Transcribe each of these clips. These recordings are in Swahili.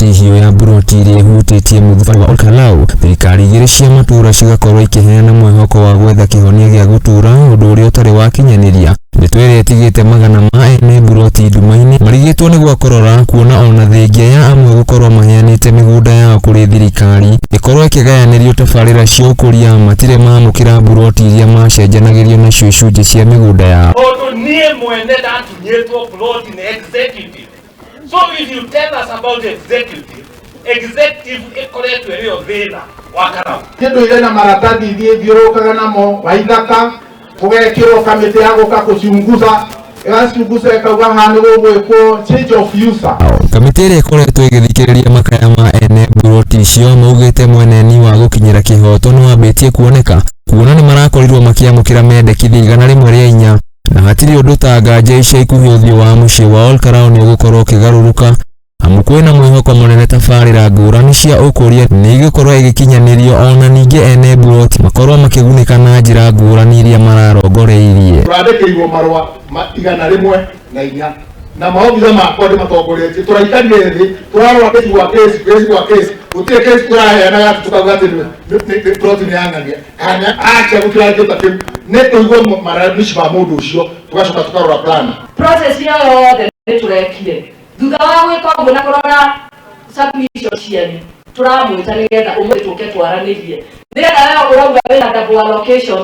mĩtihio ya buroti iria ihutĩtie mũthubarĩ wa Olkalau, thirikari igĩrĩ cia matũũra cigakorwo ikĩheana mwĩhoko wa gwetha kĩhonia gĩa gũtũũra, ũndũ ũrĩa ũtarĩ wakinyanĩria. Mĩtwe ĩrĩa ĩtigĩte magana ma ene buroti nduma-inĩ marigĩtwo nĩ gwakorora, kuona ona thengia ya amwe gũkorwo maheanĩte mĩgũnda yao kũrĩ thirikari ĩkorwo ĩkĩgayanĩrio tabarĩra cia ũkũria, matirĩ mamũkĩra buroti iria macenjanagĩrio nacio icunjĩ cia mĩgũnda yao. So if you tell us about executive ikoretwe rĩo thĩna wa Karau. Kĩndũ ile na maratathi thiũrũkaga namo waithaka kũgekĩrwo kamĩtĩ ya gũka gũciunguza ĩgacunguza ĩkauga haha nĩ gũgwĩkwo change of user. Kamĩtĩ ĩrĩa ĩkoretwo ĩgĩthikĩrĩria makaya ma ene buroti icio maugĩte mweneni wa gũkinyĩra kĩhoto nĩ wambĩtie kuoneka, kuona nĩ marakorirwo makĩamũkĩra mendekithia 104 na hatirĩ ũndũ ta nganja ica ikuhĩ ũthiũ wa mũciĩ wa Olkalau nĩ ũgũkorwo ũkĩgarũrũka. Amu kwĩna mwĩhoko mũnene tabarĩra ngũrani cia ũkũria nĩ igũkorwo igĩkinyanĩrio, ona ningĩ ene buroti makorwo makĩgunĩka na njĩra ngũrani iria mararongoreirie. Tũrandĩkĩirwo marũa 104 na maobitha makwa ndĩmatongoretie, tũraikarire thĩ tũrarora kesi gwa kesi gũtirĩ kesi tũraheana ya tukauga atĩ nĩ buroti nĩ yang'ania kana acha gũtirangĩta kĩu nĩ tũigua maramici ma mũndũ ũcio tũgacoka tũkarora plan. Process yothe nĩ tũrekire thutha wa gwĩka ũguo na kũrora submission cianyu tũramwĩta nĩgetha ũmũthĩ tũke twaranĩrie nĩgetha wewe ũrauga wĩna double allocation,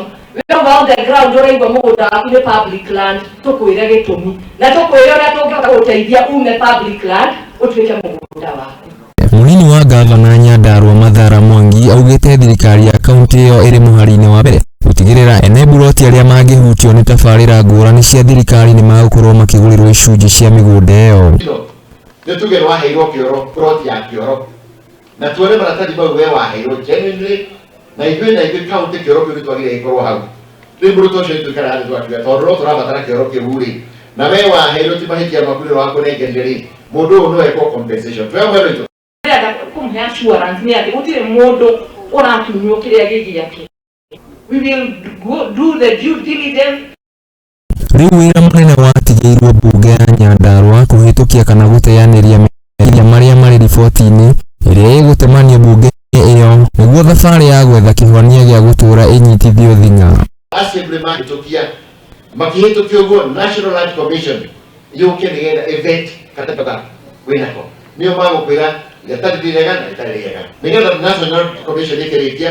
wewe on the ground ũraigua mũgũnda waku nĩ public land, tũkwĩre gĩtũmi na tũkwĩre ũrĩa tũngĩka gũteithia ume public land ũtuĩke mũgũnda waku. Mũnini wa gavana Nyandarua Mathara Mwangi augĩte thirikari ya kaunti ĩyo ĩrĩ mũhari-inĩ wa mbere gũtigĩrĩra ene buroti arĩa mangĩhutio nĩ tabarĩra ngũrani cia thirikari nĩ magũkorwo makĩgũrĩrwo icunjĩ cia mĩgũnda ĩyo. Nĩ tuge waheirwo kĩoro buroti ya kĩoro na tuone maratathi mau we waheirwo genuinely na ithuĩ kaunti kĩoro kĩu gĩtwagĩrĩire gĩkorwo hau. Rĩu mũrutwo ũcio nĩtũikara thĩ twakiuga tondũ no tũrabatara kĩoro kĩu rĩ na we waheirwo ti mahĩtia maku nĩ wakũnengerire rĩ mũndũ ũyũ no ekwo compensation. Kumhe assurance ni ati gũtirĩ mũndũ ũratunywo kĩrĩa gĩgĩake. We will do the due diligence. Rĩu wĩra mũnene watigĩirwo mbunge ya Nyandarua kũhĩtũkia kana gũteanĩria meciria marĩa marĩ riboti-inĩ ĩrĩa ĩgũtemanio mbunge ĩyo nĩguo thabarĩ ya gwetha kĩhonia gĩa gũtũũra ĩnyitithio thing'a. Assembly makĩhĩtũkia ũguo National Land Commission yũke nĩgetha event katakata wĩnako nĩo magũkwĩra yatari direga na yatari direga nĩgetha National Commission ĩkĩrĩkia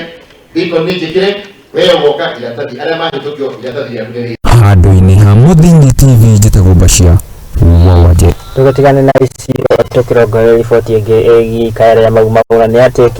iko nĩnjĩkĩre wewe woka yatari arĩa mahĩtũkio yatari ya kũrĩ handũ-inĩ ha Mũthingi TV njĩtagwo Bashia Mwawaje. Tũgatigane na icio tũkĩrongoreria riboti ĩngĩ ĩgiĩ ikaya rĩa mau magũrani atĩ